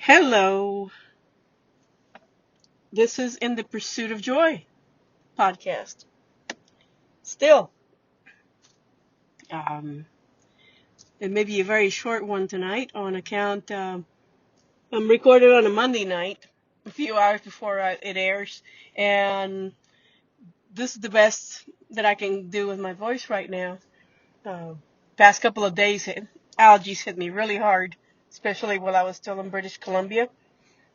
Hello, this is In the Pursuit of Joy podcast. Still, um, it may be a very short one tonight on account I'm recorded on a Monday night, a few hours before it airs, and this is the best that I can do with my voice right now. Uh, Past couple of days, allergies hit me really hard, especially while I was still in British Columbia.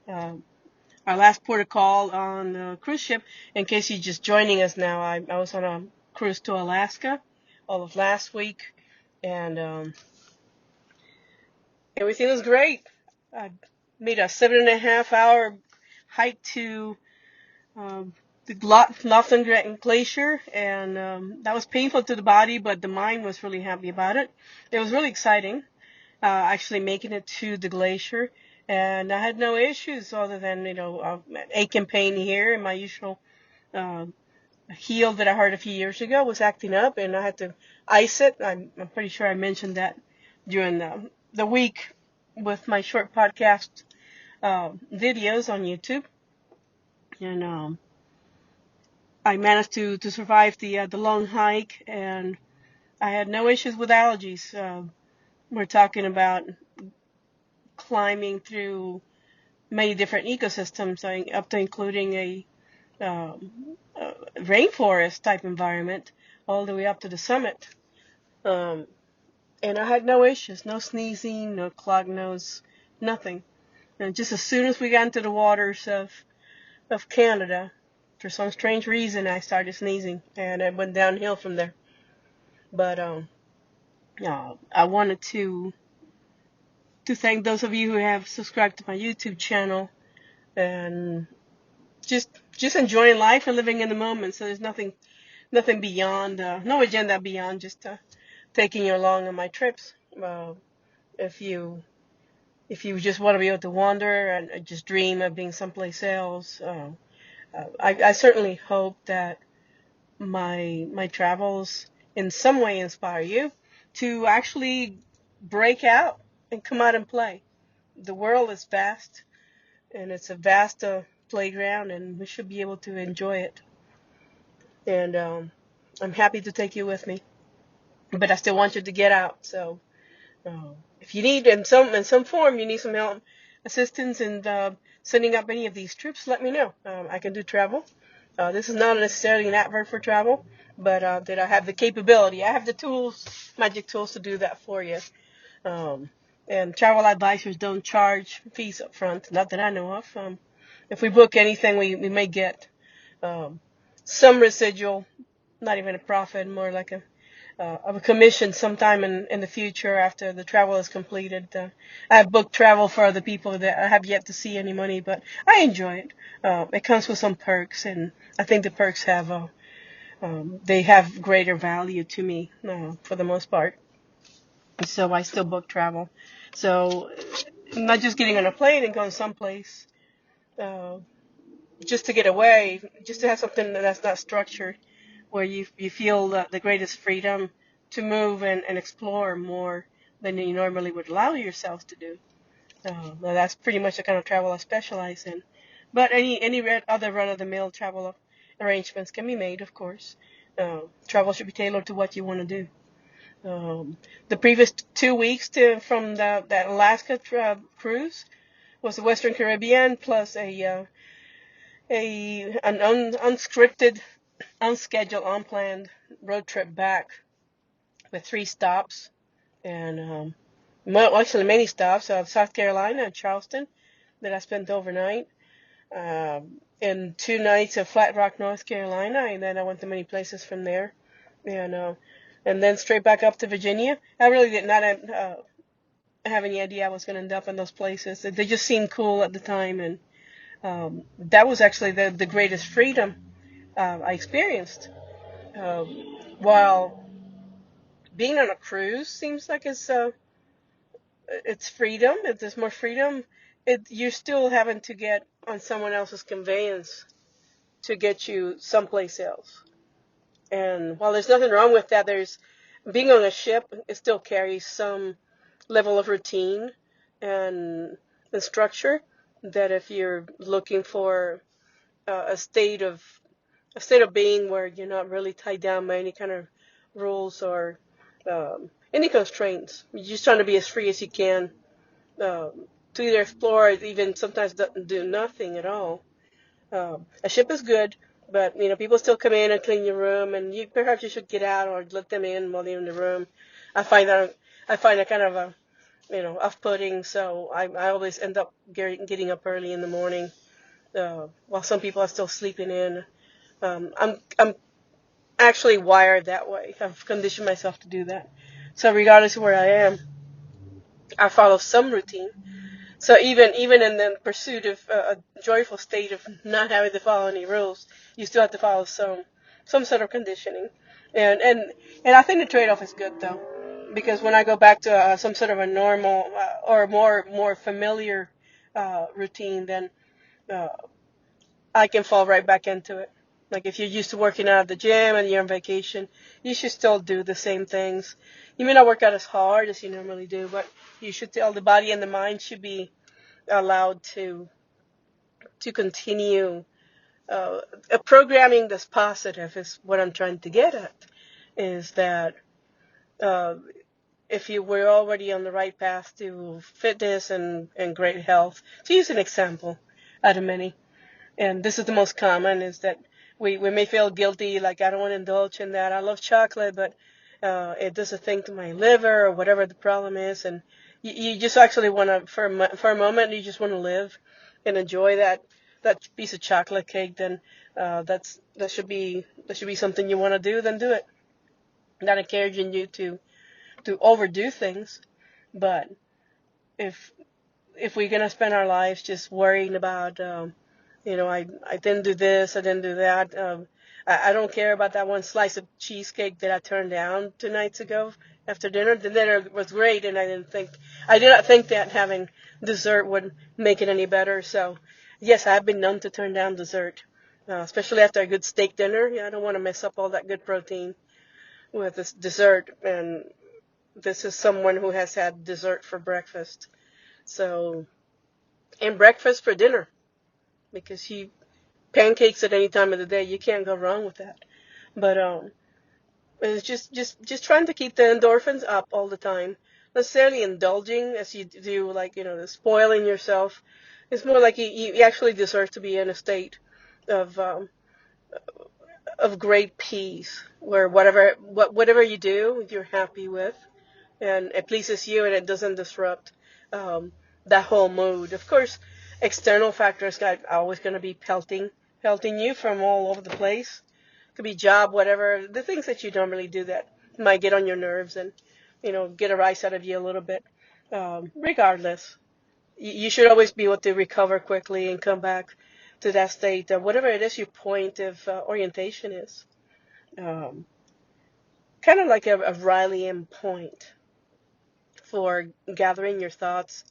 Uh, our last port of call on the cruise ship. In case you're just joining us now, I was on a cruise to Alaska all of last week, and everything was great. I made a 7.5 hour hike to um, the Laughlin Glacier, and that was painful to the body, but the mind was really happy about it. It was really exciting, actually making it to the glacier. And I had no issues other than, ache and pain here and my usual uh, heel that I heard a few years ago was acting up, and I had to ice it. I'm pretty sure I mentioned that during the week with my short podcast videos on YouTube. And I managed to survive the long hike, and I had no issues with allergies. We're talking about climbing through many different ecosystems, up to including a rainforest type environment, all the way up to the summit. Um, and I had no issues, no sneezing, no clogged nose, nothing. And just as soon as we got into the waters of Canada, for some strange reason, I started sneezing, and it went downhill from there. But I wanted to thank those of you who have subscribed to my YouTube channel and just enjoying life and living in the moment. So there's nothing beyond, no agenda beyond just taking you along on my trips. If you if you just want to be able to wander and just dream of being someplace else, I certainly hope that my travels in some way inspire you to actually break out and come out and play. The world is vast, and it's a vast playground, and we should be able to enjoy it. And I'm happy to take you with me, but I still want you to get out. So if you need in some form, you need some help, assistance in setting up any of these trips, let me know. I can do travel. This is not necessarily an advert for travel, but that I have the capability. I have the tools, magic tools to do that for you. Um, and travel advisors don't charge fees up front, not that I know of. If we book anything, we may get um, some residual, not even a profit, more like of a commission sometime in the future after the travel is completed. I have booked travel for other people that I have yet to see any money, but I enjoy it. It comes with some perks, and I think the perks they have greater value to me for the most part. So I still book travel. So I'm not just getting on a plane and going someplace uh, just to get away, just to have something that's not structured, where you feel the greatest freedom to move and explore more than you normally would allow yourself to do. Now that's pretty much the kind of travel I specialize in. But any other run-of-the-mill travel arrangements can be made, of course. Travel should be tailored to what you want to do. The previous 2 weeks from that Alaska cruise was the Western Caribbean plus an unscripted, unscheduled, unplanned road trip back with 3 stops, and actually many stops. South Carolina and Charleston that I spent overnight, and 2 nights of Flat Rock, North Carolina, and then I went to many places from there, and then straight back up to Virginia. I really did not have any idea I was going to end up in those places. They just seemed cool at the time, and that was actually the greatest freedom I experienced. While being on a cruise seems like it's freedom, there's more freedom. You're still having to get on someone else's conveyance to get you someplace else. And while there's nothing wrong with that, there's being on a ship, it still carries some level of routine, and and structure, that if you're looking for a state of being where you're not really tied down by any kind of rules or any constraints. You're just trying to be as free as you can, to either explore or even sometimes do nothing at all. A ship is good, but people still come in and clean your room, and perhaps you should get out or let them in while they're in the room. I find that kind of a off-putting, so I always end up getting up early in the morning, while some people are still sleeping in. I'm actually wired that way. I've conditioned myself to do that. So regardless of where I am, I follow some routine. So even in the pursuit of a joyful state of not having to follow any rules, you still have to follow some sort of conditioning. And I think the trade-off is good though, because when I go back to some sort of a normal or more familiar routine, then uh, I can fall right back into it. Like if you're used to working out at the gym and you're on vacation, you should still do the same things. You may not work out as hard as you normally do, but you should tell the body and the mind should be allowed to continue. A programming that's positive is what I'm trying to get at. Is that uh, if you were already on the right path to fitness and great health, to use an example out of many, and this is the most common, is that we may feel guilty, like I don't want to indulge in that. I love chocolate, but it does a thing to my liver or whatever the problem is, and you just actually want to, for a moment, you just want to live and enjoy that piece of chocolate cake. Then that should be something you want to do. Then do it. Not encouraging you to overdo things, but if we're gonna spend our lives just worrying about, I didn't do this, I didn't do that. I don't care about that one slice of cheesecake that I turned down 2 nights ago after dinner. The dinner was great, and I did not think that having dessert would make it any better. So, yes, I've been known to turn down dessert, especially after a good steak dinner. Yeah, I don't want to mess up all that good protein with this dessert. And this is someone who has had dessert for breakfast. So, and breakfast for dinner, because pancakes at any time of the day, you can't go wrong with that. But it's just trying to keep the endorphins up all the time. Not necessarily indulging as you do, like spoiling yourself. It's more like you actually deserve to be in a state of great peace, where whatever you do, you're happy with, and it pleases you, and it doesn't disrupt um, that whole mood. Of course, external factors are always going to be pelting you from all over the place. Could be job, whatever, the things that you normally do that might get on your nerves and get a rise out of you a little bit. Regardless, you should always be able to recover quickly and come back to that state, whatever it is your point of orientation is. Um, Kind of like a rallying point for gathering your thoughts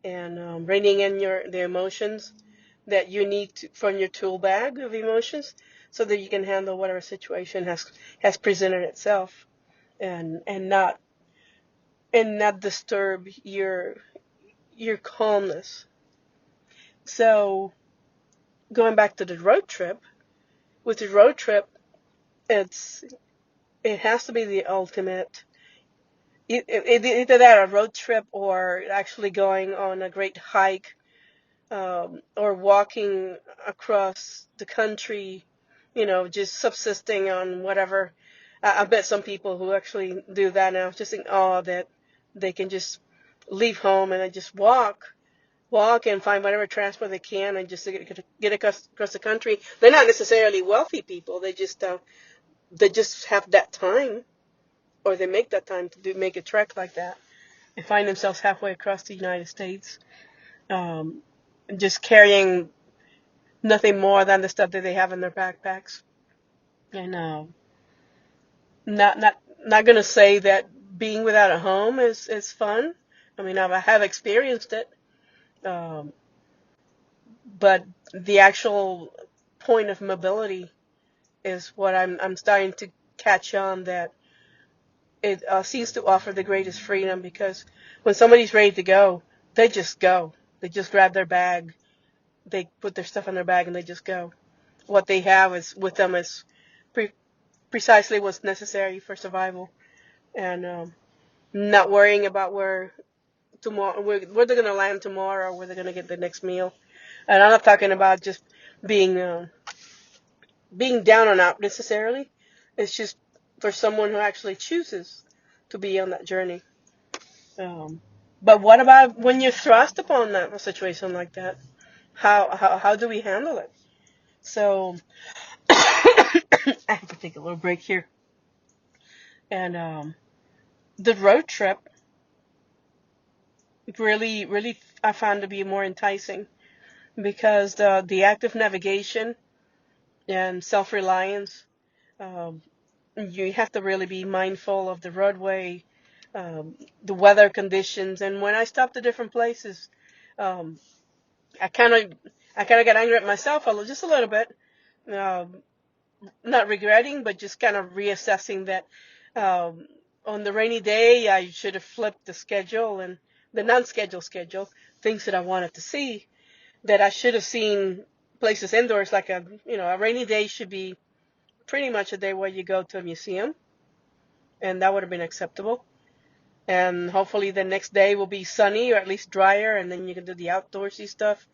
and reining in the emotions that you need from your tool bag of emotions, so that you can handle whatever situation has presented itself, and not disturb your calmness. So going back to the road trip, with the road trip, it has to be the ultimate. Either that, a road trip, or actually going on a great hike, or walking across the country, just subsisting on whatever. I bet some people who actually do that now just in awe that they can just leave home and just walk and find whatever transport they can, and just get across the country. They're not necessarily wealthy people. They just have that time, or they make that time to make a trek like that, and find themselves halfway across the United States, um, just carrying nothing more than the stuff that they have in their backpacks. And not gonna say that being without a home is fun. I mean, I have experienced it, um, but the actual point of mobility is what I'm starting to catch on, that it seems to offer the greatest freedom, because when somebody's ready to go, they just go. They just grab their bag, they put their stuff in their bag, and they just go. What they have is with them is precisely what's necessary for survival, and not worrying about where tomorrow, where they're gonna land tomorrow, or where they're gonna get the next meal. And I'm not talking about just being being down and out necessarily. It's just for someone who actually chooses to be on that journey. Um, but what about when you're thrust upon a situation like that? How do we handle it? So I have to take a little break here. And the road trip really I found to be more enticing because the active navigation and self-reliance, um, you have to really be mindful of the roadway, the weather conditions, and when I stopped at different places, um, I kind of I kind of got angry at myself just a little bit, um, not regretting, but just kind of reassessing that um, on the rainy day I should have flipped the schedule and the non-schedule schedule, things that I wanted to see, that I should have seen places indoors, like a rainy day should be pretty much a day where you go to a museum, and that would have been acceptable. And hopefully the next day will be sunny or at least drier, and then you can do the outdoorsy stuff.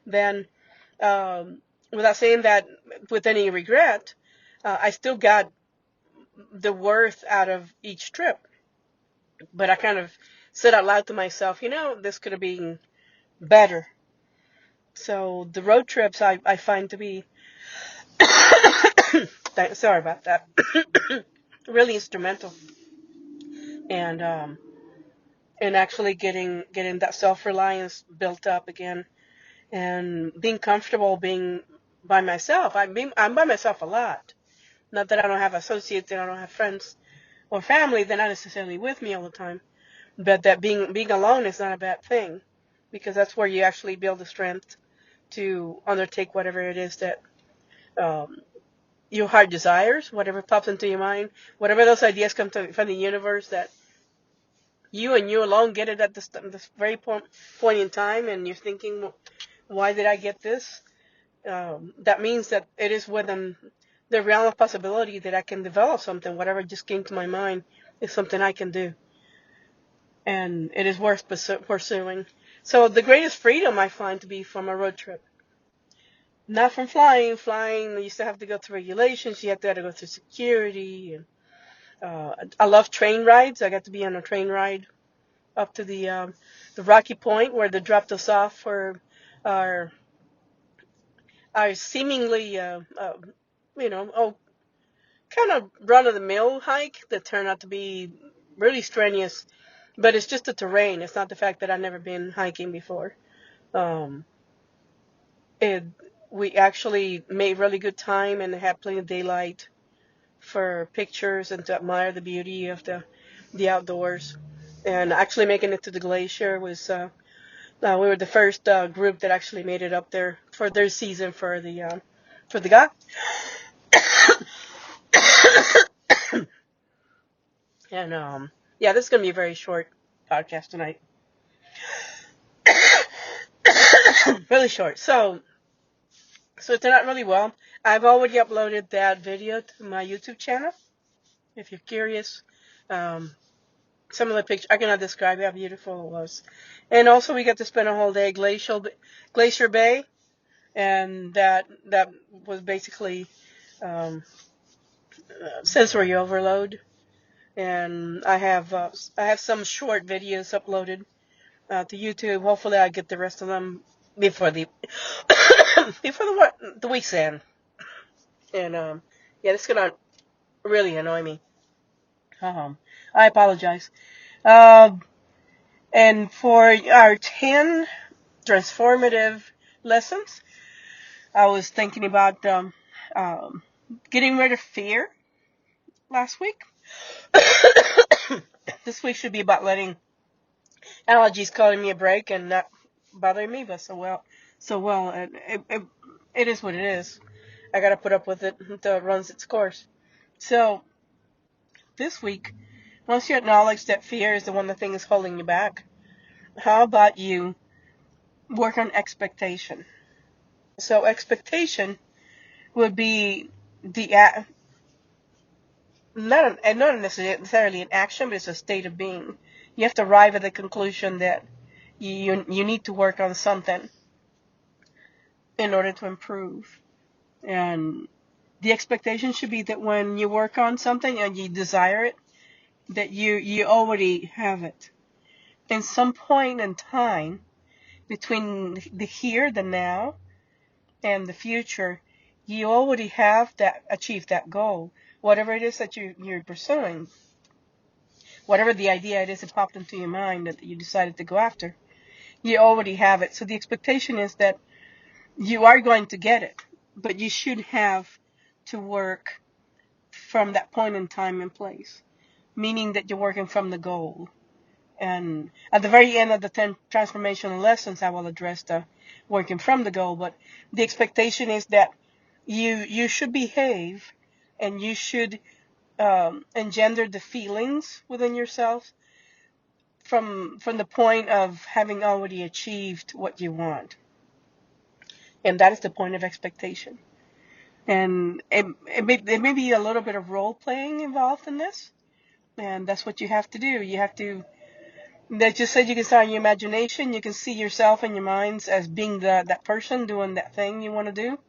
Then, without saying that with any regret, I still got the worth out of each trip. But I kind of said out loud to myself, this could have been better. So the road trips I find to be, sorry about that, really instrumental. And actually getting that self-reliance built up again, and being comfortable being by myself. I'm by myself a lot. Not that I don't have associates and I don't have friends or family. They're not necessarily with me all the time. But that being alone is not a bad thing, because that's where you actually build the strength to undertake whatever it is that um, your heart desires, whatever pops into your mind, whatever those ideas come from the universe, that you and you alone get it at this very point in time, and you're thinking, "Well, why did I get this?" That means that it is within the realm of possibility that I can develop something. Whatever just came to my mind is something I can do, and it is worth pursuing. So the greatest freedom I find to be from a road trip, not from flying. Flying, you still have to go through regulations. You have to go through security. And I love train rides. I got to be on a train ride up to the Rocky Point where they dropped us off for our our seemingly kind of run of the mill hike that turned out to be really strenuous. But it's just the terrain. It's not the fact that I've never been hiking before. Um, it We actually made really good time and had plenty of daylight for pictures and to admire the beauty of the outdoors. And actually making it to the glacier was we were the first group that actually made it up there for their season for the guy. And yeah, this is gonna be a very short podcast tonight. Really short. So it turned out really well. I've already uploaded that video to my YouTube channel. If you're curious, um, some of the pictures I cannot describe how beautiful it was. And also, we got to spend a whole day Glacier Bay, and that was basically um, sensory overload. And I have some short videos uploaded to YouTube. Hopefully, I get the rest of them before the before the week's end. And yeah, this is gonna really annoy me. I apologize. Um, and for our 10 transformative lessons, I was thinking about um, getting rid of fear last week. This week should be about letting allergies calling me a break and not bothering me, but it is what it is. I gotta put up with it until it runs its course. So this week, once you acknowledge that fear is the one thing is holding you back, how about you work on expectation. So expectation would be the not necessarily an action, but it's a state of being. You have to arrive at the conclusion that you need to work on something in order to improve. And the expectation should be that when you work on something and you desire it, that you already have it. In some point in time between the here, the now, and the future, you already have that achieved that goal. Whatever it is that you're pursuing, whatever the idea it is that popped into your mind that you decided to go after, you already have it. So the expectation is that you are going to get it, but you should have to work from that point in time and place, meaning that you're working from the goal. And at the very end of the 10 transformational lessons, I will address the working from the goal. But the expectation is that you should behave and you should engender the feelings within yourself from the point of having already achieved what you want. And that is the point of expectation. And it may be a little bit of role playing involved in this. And that's what you have to do. You have to, that just said you can start in your imagination. You can see yourself in your minds as being that person doing that thing you want to do.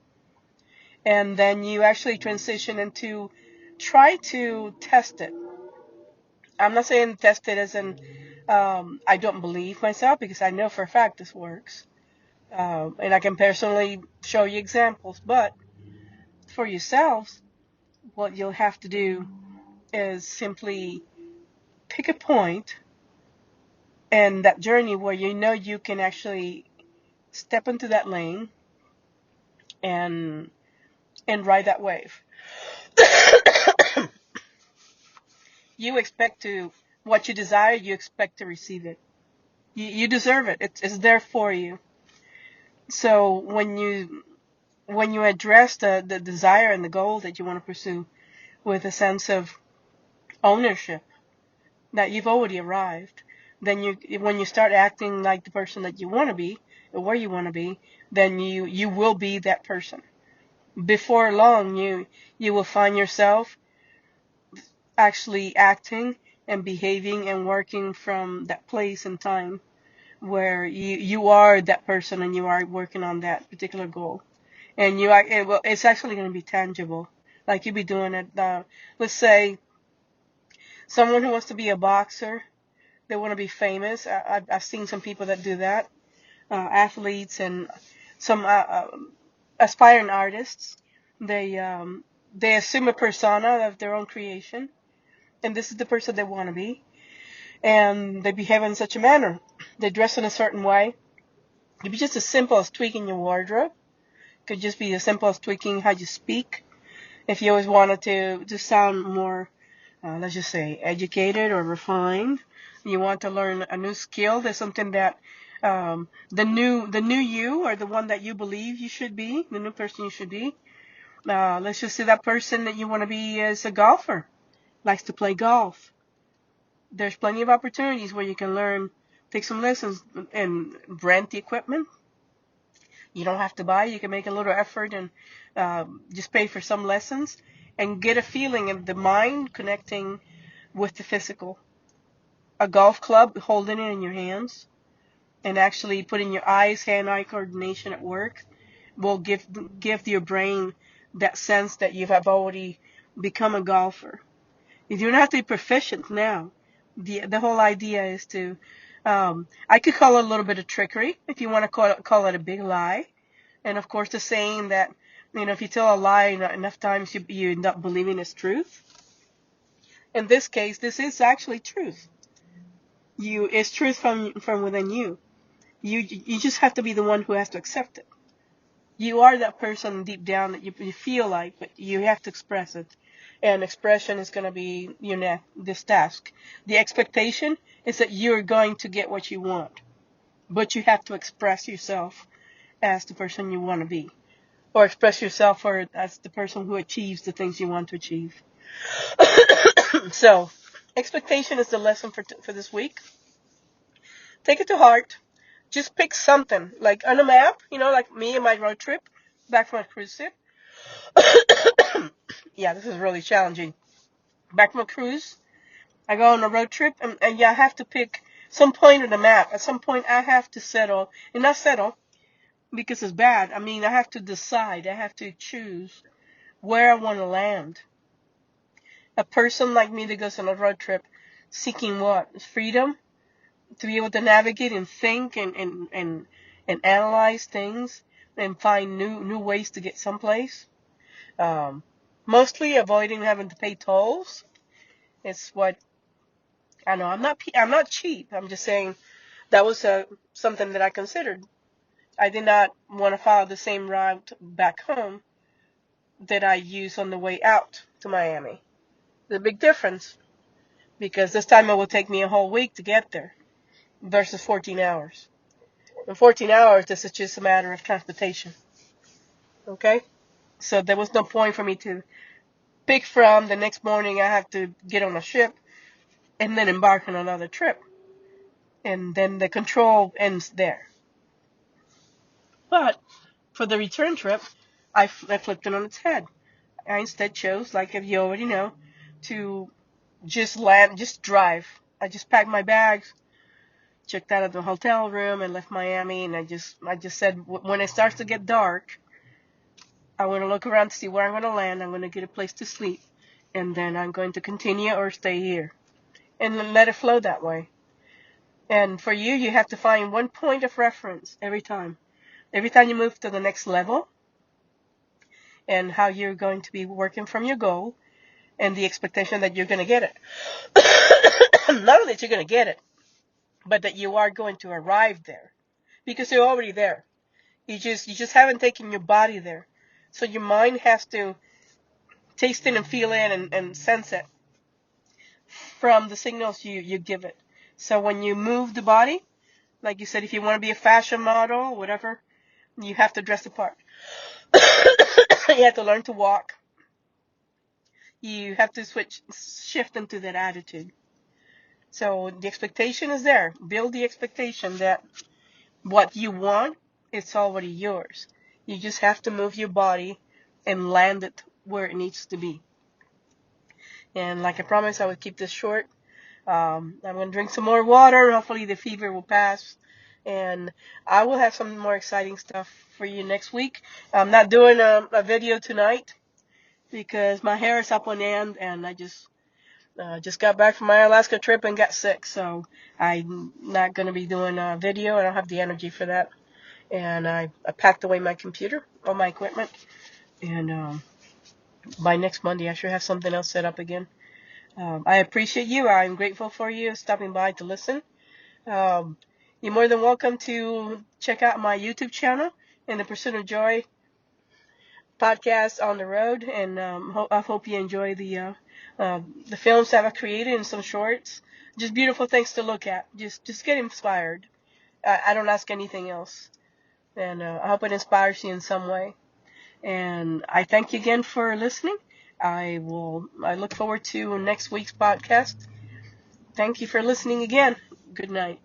And then you actually transition into try to test it. I'm not saying test it as in I don't believe myself, because I know for a fact this works. And I can personally show you examples. But for yourselves, what you'll have to do is simply pick a point in that journey where you know you can actually step into that lane and ride that wave. You expect to, what you desire, you expect to receive it. You deserve it. It's there for you. So when you address the desire and the goal that you want to pursue with a sense of ownership that you've already arrived, then when you start acting like the person that you want to be or where you want to be, then you will be that person. Before long, you will find yourself actually acting and behaving and working from that place and time where you are that person and you are working on that particular goal. And it's actually going to be tangible. Like you'll be doing it. Let's say someone who wants to be a boxer, they want to be famous. I've seen some people that do that, athletes and some aspiring artists. They assume a persona of their own creation, and this is the person they want to be, and they behave in such a manner. They dress in a certain way. It could be just as simple as tweaking your wardrobe. It could just be as simple as tweaking how you speak. If you always wanted to sound more, let's just say, educated or refined, you want to learn a new skill. There's something that the new you, or the one that you believe you should be, the new person you should be. Let's just say that person that you want to be is a golfer, likes to play golf. There's plenty of opportunities where you can learn, take some lessons, and rent the equipment. You don't have to buy. You can make a little effort and just pay for some lessons and get a feeling of the mind connecting with the physical. A golf club, holding it in your hands and actually putting your eyes, hand-eye coordination at work will give your brain that sense that you have already become a golfer. You don't have to be proficient now. The whole idea is to, I could call it a little bit of trickery if you want to call it a big lie. And of course, the saying that, if you tell a lie enough times, you end up believing it's truth. In this case, this is actually truth. It's truth from within you. You just have to be the one who has to accept it. You are that person deep down that you feel like, but you have to express it. And expression is going to be this task. The expectation is that you're going to get what you want, but you have to express yourself as the person you want to be, or express yourself as the person who achieves the things you want to achieve. So, expectation is the lesson for this week. Take it to heart. just pick something, like on a map, like me and my road trip back from a cruise ship. Yeah, this is really challenging. Back from a cruise, I go on a road trip, and yeah, I have to pick some point on the map. At some point, I have to settle, and not settle because it's bad. I mean, I have to decide. I have to choose where I want to land. A person like me that goes on a road trip seeking what? Freedom? To be able to navigate and think and analyze things and find new ways to get someplace. Um, Mostly avoiding having to pay tolls. It's what I know. I'm not cheap. I'm just saying that was something that I considered. I did not want to follow the same route back home that I used on the way out to Miami. There's a big difference because this time it will take me a whole week to get there versus 14 hours. In 14 hours, this is just a matter of transportation. Okay? So there was no point for me to pick from. The next morning, I have to get on a ship and then embark on another trip. And then the control ends there. But for the return trip, I flipped it on its head. I instead chose, like if you already know, to just drive. I just packed my bags, checked out of the hotel room, and left Miami. And I just said, when it starts to get dark, I want to look around to see where I'm going to land. I'm going to get a place to sleep, and then I'm going to continue or stay here, and then let it flow that way. And for you, you have to find one point of reference every time. Every time you move to the next level, and how you're going to be working from your goal, and the expectation that you're going to get it. Not only that you're going to get it, but that you are going to arrive there, because you're already there. You just haven't taken your body there, so your mind has to taste it and feel it and sense it from the signals you give it. So when you move the body, like you said, if you want to be a fashion model, whatever, you have to dress the part. You have to learn to walk. You have to shift into that attitude. So the expectation is there. Build the expectation that what you want, it's already yours. You just have to move your body and land it where it needs to be. And like I promised, I would keep this short. I'm going to drink some more water. Hopefully the fever will pass. And I will have some more exciting stuff for you next week. I'm not doing a video tonight because my hair is up on end, and I just got back from my Alaska trip and got sick. So I'm not going to be doing a video. I don't have the energy for that. And I packed away my computer, all my equipment. And by next Monday, I should have something else set up again. I appreciate you. I'm grateful for you stopping by to listen. You're more than welcome to check out my YouTube channel and the Pursuit of Joy podcast on the road. And I hope you enjoy the films that I've created and some shorts. Just beautiful things to look at. Just get inspired. I don't ask anything else. And I hope it inspires you in some way. And I thank you again for listening. I look forward to next week's podcast. Thank you for listening again. Good night.